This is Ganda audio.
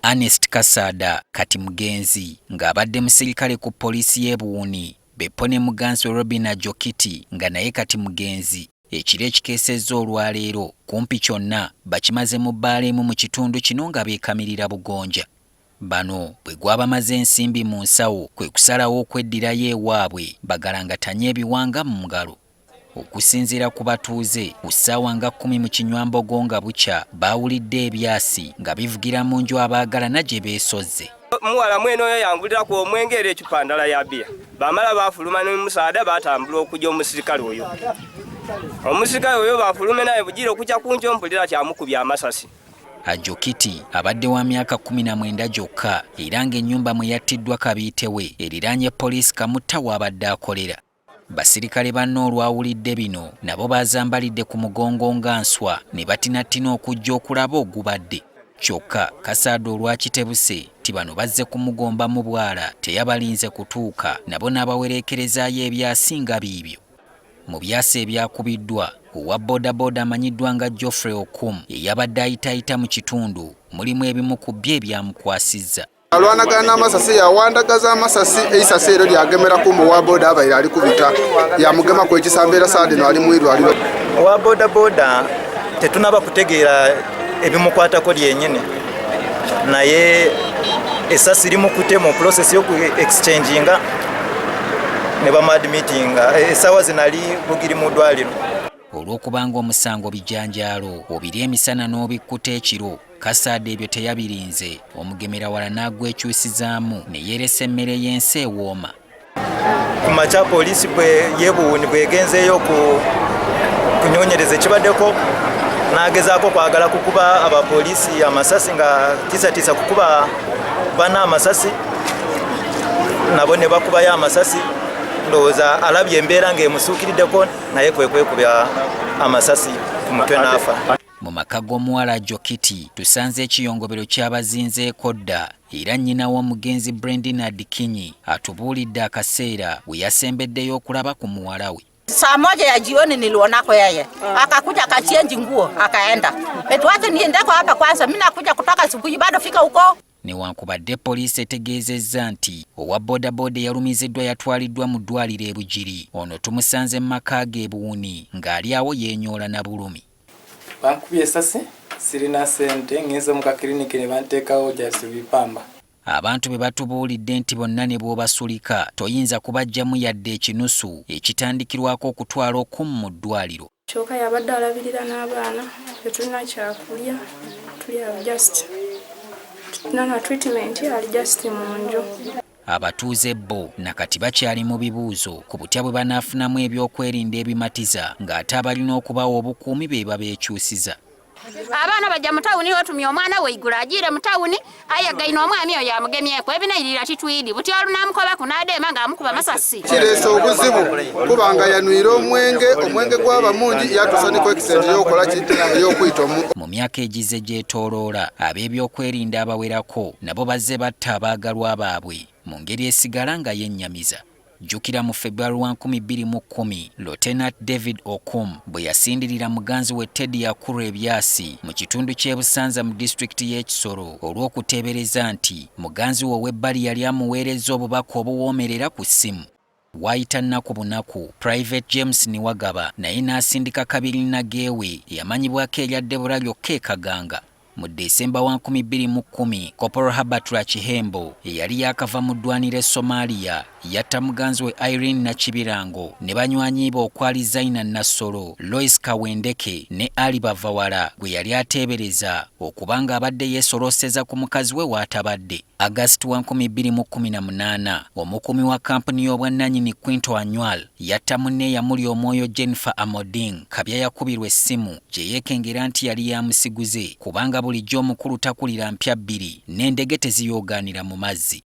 Earnest Kasadha kati mugenzi ng'abadde muserikale ku poliisi y'e Buwuni, Beppo ne muganzi Robina Ajokiti nga naye kati mugenzi. Ekiro ekikeesezza olwaleero kumpi kyonna bakimaze mu bbaala emu mu kitundu kino nga beekamirira bugonja. Bano bwe gwabamaze ensimbi mu nsawo kwe kusalawo okweddirayo ewaabwe bagalangatanye ebiwanga mu ngalo. Okusinziira ku batuuze ku ssaawa nga 10 mu kinywambogo nga bukya baawulidde ebyasi nga bivugira mu nju abaagalana gye beesozze. Muwala mwene oyo yangulira ku omwenge era ecupa ndala ya bbiya. Bamala baafuluma n'omusaada baatambula okujja omuserikale oyo. Omuserikale oyo baafulume naye Bugiri okujja ku nju mpulira kyamukubya amasasi. Ajokiti abadde wa myaka 19 gyokka era ng'ennyumba mwe yattiddwa kabiitewe eriraanye poliisi kamutta w'abadde akolera. Baserikale banne olwawulidde bino nabo baazambalidde ku mugongo nga nswa ne batinatina okujja okulaba ogubadde. Kyokka Kasadha olwakitebuse ti bano bazze kumugomba mu bwala teyabalinze kutuuka nabo n'abawerekerezaayo ebyasinga biibyo. Mu byasi ebyakubiddwa owa bodaboda amanyiddwa nga Geoffrey Okum eyabadde ayitaayita mu kitundu mulimu ebimu ku bye ebyamukwasizza. Alwanagana n'amasasi yawandagaza amasasi eisasi eryo lyagemeraku mu wa boda abaire ali kubita yamugema ku ekisambeera saadi no ali mu irwaliro. Owa bodaboda tetunaba kutegeera ebimukwatako lyennyini naye esasi limukute mu process y'oku exchanginga ne bamuadmitinga essaawa zinali Bugiri mu ddwaliro. Olw'okubanga omusango bijanjaalo obiri emisana n'obikkuta ekiro, Kasadha ebyo teyabirinze omugemera wala n'agwekyusizaamu ne yeeresa emmere y'ensi ewooma. Ku makya poliisi y'e Buwuni bwegenzeeyo kunyonyereza ekibaddeko n'agezaako kwagala kukuba abapoliisi amasasi nga tiisatiisa kukuba bana amasasi nabo ne bakubayo amasasi. Ndowooza alabye embeera ng'emusuukiriddeko naye kwe kwekubya amasasi ku mutwe n'afa. Mu maka g'omuwala Ajokiti tusanze ekiyongobero ky'abazinzeeko dda era nnyina w'omugenzi Robina Ajokiti atubuulidde akaseera bwe yasembeddeyo okulaba ku muwala we. Saa moja ya jioni nilionako yeye. Akakuja akachenji nguo akaenda. Tuache niendeko hapa kwanza, mimi nakuja kutoka asubuhi bado fika huko. Newankubadde poliisi etegeezezza nti owa bodaboda yalumiziddwa yatwaliddwa mu ddwaliro e Bugiri. Ono tumusanze mu maka ge Buwuni ng'ali awo yeenyoola na bulumi. Bankubye esasi sirina ssente ngenze mu kakiriniki ne banteekawo jasi bipamba. Abantu be batubuulidde nti bonna ne bw'obasulika toyinza kubaggyamu yadde ekinusu ekitandikirwako okutwala okumu mu ddwaliro. Kyokka yabadde alabirira n'abaana tetulina kyakulya tuli just tulina treatment ali just mu nju. Abatuuze bo nakati bakyali mu bibuuzo ku butya bwe banaafunamu ebyokwerinda ebimatiza ng'ate abalina okubawa obukuumi be babeekyusiza. Abaana bajja mu tawuni otumya omwana we igula agiire mu tawuni ayagaina omwami oyo amugemyeko ebinairira kitwidi buti olunamukoba kunadeema ng'amukuba amasasi. Kirese obuzibu kubanga yanwira omwenge gwaba mungi yatusaniko ekisente y'okola ey'okuyita mu myaka egize gyetooloola ab'ebyokwelinda abawerako nabo bazze batta abaagalwa baabwe mu ngeri esigala nga yennyamiza. Jjukira mu February 2010 Lieutenant David Okum bwe yasindirira muganzi we Teddy Yakura ebyasi mu kitundu ky'e Busanza mu disitulikiti y'e Kisoro olw'okuteebereza nti muganzi we ow'ebbali yali amuweereza obubaka obuwoomerera ku ssimu. Waayita nnaku bunaku Private James Niwagaba naye n'asindika kabirina geewe eyamanyibwako erya Debora lyokka ekaganga. Mu Desemba 2010 Corporal Herbert Rakihembo eyali yakava mu ddwaniro e Somalia yatta muganzi we Irene Nakibirango ne banywanyiiba okwali Zaina Nassolo, Lois Kawendeke ne Ali Bavawala gwe yali ateebereza okubanga abadde yeesoloseza ku mukazi we w'atabadde. August 2018 omukuumi wa kampuni y'obwannannyini Quinto Annual yatta munne eyamuli omwoyo Jennifer Amoding kabya yakubirwa essimu gye yeekengera nti yali yamusiguze kubanga bulijjo omukulu takulira mpya bbiri n'endege teziyoogaanira mu mazzi.